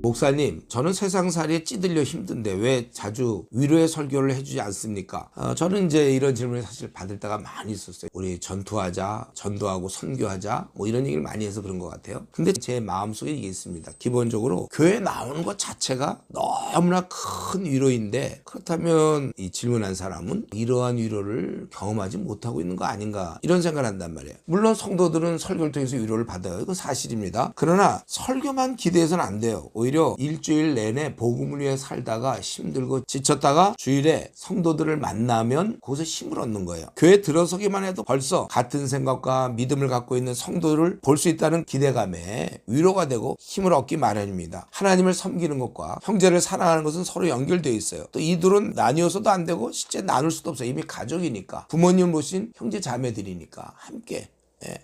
목사님, 저는 세상살이에 찌들려 힘든데 왜 자주 위로의 설교를 해주지 않습니까? 저는 이제 이런 질문을 사실 받을 때가 많이 있었어요. 우리 전투하자, 전도하고 선교하자, 뭐 이런 얘기를 많이 해서 그런 것 같아요. 근데 제 마음속에 이게 있습니다. 기본적으로 교회 나오는 것 자체가 너무나 큰 위로인데, 그렇다면 이 질문한 사람은 이러한 위로를 경험하지 못하고 있는 거 아닌가, 이런 생각을 한단 말이에요. 물론 성도들은 설교를 통해서 위로를 받아요. 이건 사실입니다. 그러나 설교만 기대해서는 안 돼요. 오히려 일주일 내내 복음을 위해 살다가 힘들고 지쳤다가 주일에 성도들을 만나면 거기서 힘을 얻는 거예요. 교회 들어서기만 해도 벌써 같은 생각과 믿음을 갖고 있는 성도를 볼 수 있다는 기대감에 위로가 되고 힘을 얻기 마련입니다. 하나님을 섬기는 것과 형제를 사랑하는 것은 서로 연결되어 있어요. 또 이 둘은 나뉘어서도 안 되고 실제 나눌 수도 없어요. 이미 가족이니까, 부모님 모신 형제 자매들이니까 함께.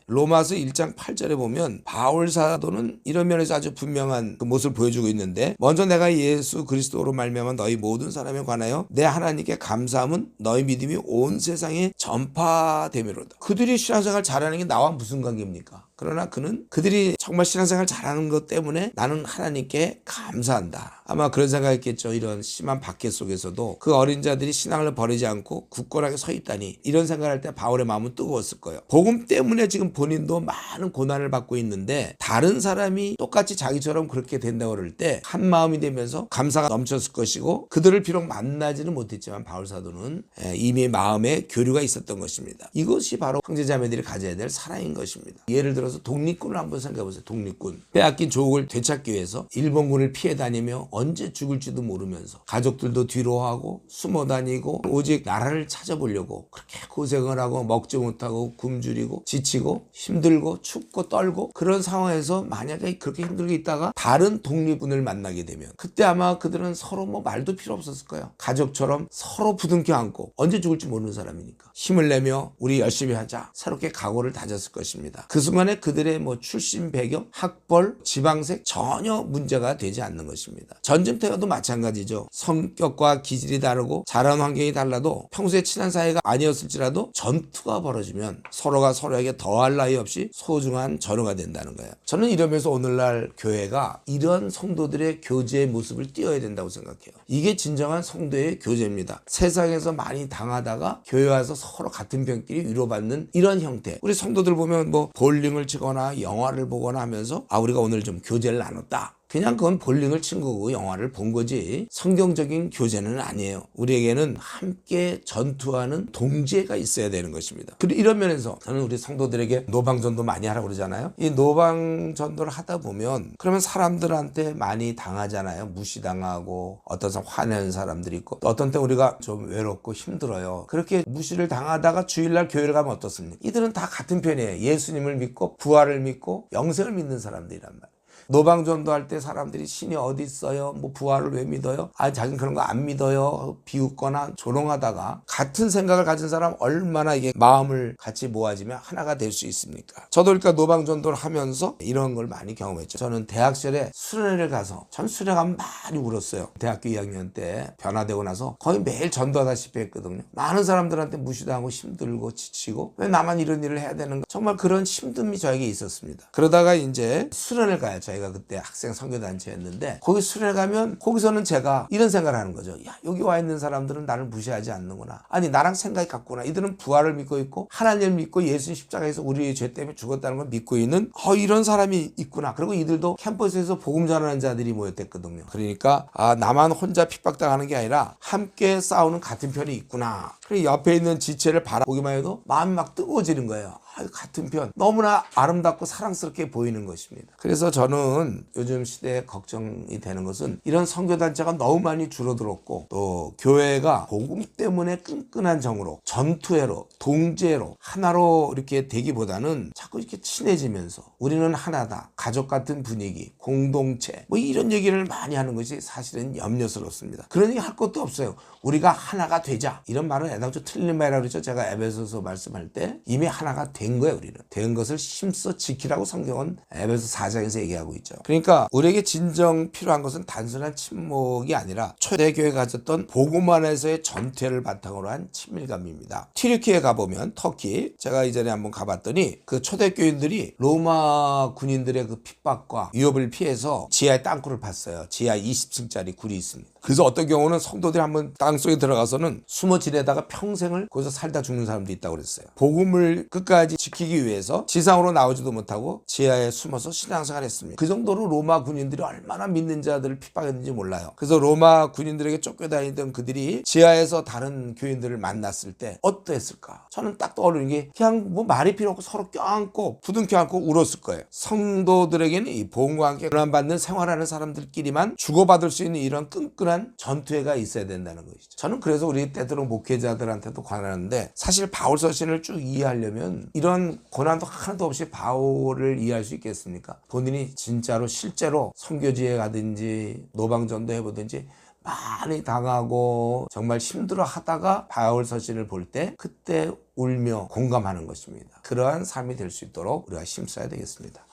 로마서 1장 8절에 보면 바울 사도는 이런 면에서 아주 분명한 그 모습을 보여주고 있는데, 먼저 내가 예수 그리스도로 말미암아 너희 모든 사람에 관하여 내 하나님께 감사함은 너희 믿음이 온 세상에 전파되미로다. 그들이 신앙생활 잘하는 게 나와 무슨 관계입니까? 그러나 그들이 정말 신앙생활 잘하는 것 때문에 나는 하나님께 감사한다. 아마 그런 생각했겠죠. 이런 심한 박해 속에서도 그 어린 자들이 신앙을 버리지 않고 굳건하게 서 있다니, 이런 생각할 때 바울의 마음은 뜨거웠을 거예요. 복음 때문에 지금 본인도 많은 고난을 받고 있는데 다른 사람이 똑같이 자기처럼 그렇게 된다고 그럴 때 한 마음이 되면서 감사가 넘쳤을 것이고, 그들을 비록 만나지는 못했지만 바울 사도는 이미 마음에 교류가 있었던 것입니다. 이것이 바로 형제자매들이 가져야 될 사랑인 것입니다. 예를 들어서 독립군을 한번 생각해 보세요. 독립군. 빼앗긴 조국을 되찾기 위해서 일본군을 피해 다니며 언제 죽을지도 모르면서 가족들도 뒤로하고 숨어 다니고 오직 나라를 찾아보려고 그렇게 고생을 하고 먹지 못하고 굶주리고 지치고 힘들고 춥고 떨고, 그런 상황에서 만약에 그렇게 힘들게 있다가 다른 독립군을 만나게 되면 그때 아마 그들은 서로 말도 필요 없었을 거예요. 가족처럼 서로 부둥켜 안고, 언제 죽을지 모르는 사람이니까 힘을 내며 우리 열심히 하자, 새롭게 각오를 다졌을 것입니다. 그 순간에 그들의 출신 배경, 학벌, 지방색 전혀 문제가 되지 않는 것입니다. 전쟁터여도 마찬가지죠. 성격과 기질이 다르고 자란 환경이 달라도 평소에 친한 사이가 아니었을지라도 전투가 벌어지면 서로가 서로에게 더할 나위 없이 소중한 전우가 된다는 거예요. 저는 이러면서 오늘날 교회가 이런 성도들의 교제의 모습을 띄어야 된다고 생각해요. 이게 진정한 성도의 교제입니다. 세상에서 많이 당하다가 교회 와서 서로 같은 편끼리 위로받는 이런 형태. 우리 성도들 보면 볼링을 치거나 영화를 보거나 하면서 우리가 오늘 좀 교제를 나눴다. 그냥 그건 볼링을 친 거고 영화를 본 거지 성경적인 교제는 아니에요. 우리에게는 함께 전투하는 동지애가 있어야 되는 것입니다. 그리고 이런 면에서 저는 우리 성도들에게 노방전도 많이 하라고 그러잖아요. 이 노방전도를 하다 보면 그러면 사람들한테 많이 당하잖아요. 무시당하고 어떤 사람 화내는 사람들이 있고, 또 어떤 때 우리가 좀 외롭고 힘들어요. 그렇게 무시를 당하다가 주일날 교회를 가면 어떻습니까? 이들은 다 같은 편이에요. 예수님을 믿고 부활을 믿고 영생을 믿는 사람들이란 말이에요. 노방전도 할 때 사람들이 신이 어디 있어요? 부활을 왜 믿어요? 자기는 그런 거 안 믿어요. 비웃거나 조롱하다가 같은 생각을 가진 사람 얼마나 이게 마음을 같이 모아지면 하나가 될 수 있습니까? 저도 그러니까 노방전도를 하면서 이런 걸 많이 경험했죠. 저는 대학 시절에 수련회를 가서, 전 수련회 가면 많이 울었어요. 대학교 2학년 때 변화되고 나서 거의 매일 전도하다시피 했거든요. 많은 사람들한테 무시당하고 힘들고 지치고 왜 나만 이런 일을 해야 되는가, 정말 그런 힘듦이 저에게 있었습니다. 그러다가 이제 수련회를 가요. 저희가 그때 학생 선교단체였는데 거기 수련회 가면 거기서는 제가 이런 생각을 하는 거죠. 야, 여기 와 있는 사람들은 나를 무시하지 않는구나. 아니, 나랑 생각이 같구나. 이들은 부활을 믿고 있고 하나님을 믿고 예수님 십자가에서 우리의 죄 때문에 죽었다는 걸 믿고 있는 이런 사람이 있구나. 그리고 이들도 캠퍼스에서 복음 전하는 자들이 모였댔거든요. 그러니까 나만 혼자 핍박당하는 게 아니라 함께 싸우는 같은 편이 있구나. 그리고 옆에 있는 지체를 바라보기만 해도 마음이 막 뜨거워지는 거예요. 같은 편, 너무나 아름답고 사랑스럽게 보이는 것입니다. 그래서 저는 요즘 시대에 걱정이 되는 것은 이런 선교단체가 너무 많이 줄어들었고, 또 교회가 복음 때문에 끈끈한 정으로 전투회로 동지애로 하나로 이렇게 되기보다는 자꾸 이렇게 친해지면서 우리는 하나다, 가족 같은 분위기, 공동체 이런 얘기를 많이 하는 것이 사실은 염려스럽습니다. 그런 얘기 할 것도 없어요. 우리가 하나가 되자, 이런 말을 대낮에 틀린 말이라고 그러죠. 제가 에베소서 말씀할 때 이미 하나가 된 거예요. 우리는 된 것을 힘써 지키라고 성경은 에베소 4장에서 얘기하고 있죠. 그러니까 우리에게 진정 필요한 것은 단순한 친목이 아니라 초대교회가 가졌던 복음 안에서의 전투를 바탕으로 한 친밀감입니다. 튀르키에 가보면 터키, 제가 이전에 한번 가봤더니 그 초대교인들이 로마 군인들의 그 핍박과 위협을 피해서 지하에 땅굴을 팠어요. 지하 20층짜리 굴이 있습니다. 그래서 어떤 경우는 성도들이 한번 땅속에 들어가서는 숨어 지내다가 평생을 거기서 살다 죽는 사람도 있다고 그랬어요. 복음을 끝까지 지키기 위해서 지상으로 나오지도 못하고 지하에 숨어서 신앙생활을 했습니다. 그 정도로 로마 군인들이 얼마나 믿는 자들을 핍박했는지 몰라요. 그래서 로마 군인들에게 쫓겨다니던 그들이 지하에서 다른 교인들을 만났을 때 어떠했을까? 저는 딱 떠오르는 게 그냥 뭐 말이 필요 없고 서로 껴안고 부둥켜 안고 울었을 거예요. 성도들에게는 이 복음과 함께 고난받는 생활하는 사람들끼리만 주고받을 수 있는 이런 끈끈한 전투회가 있어야 된다는 것이죠. 저는 그래서 우리 때도록 목회자들한테도 권하는데, 사실 바울 서신을 쭉 이해하려면 이런 고난도 하나도 없이 바울을 이해할 수 있겠습니까? 본인이 진짜로 실제로 선교지에 가든지 노방전도 해보든지 많이 당하고 정말 힘들어 하다가 바울 서신을 볼 때 그때 울며 공감하는 것입니다. 그러한 삶이 될 수 있도록 우리가 힘써야 되겠습니다.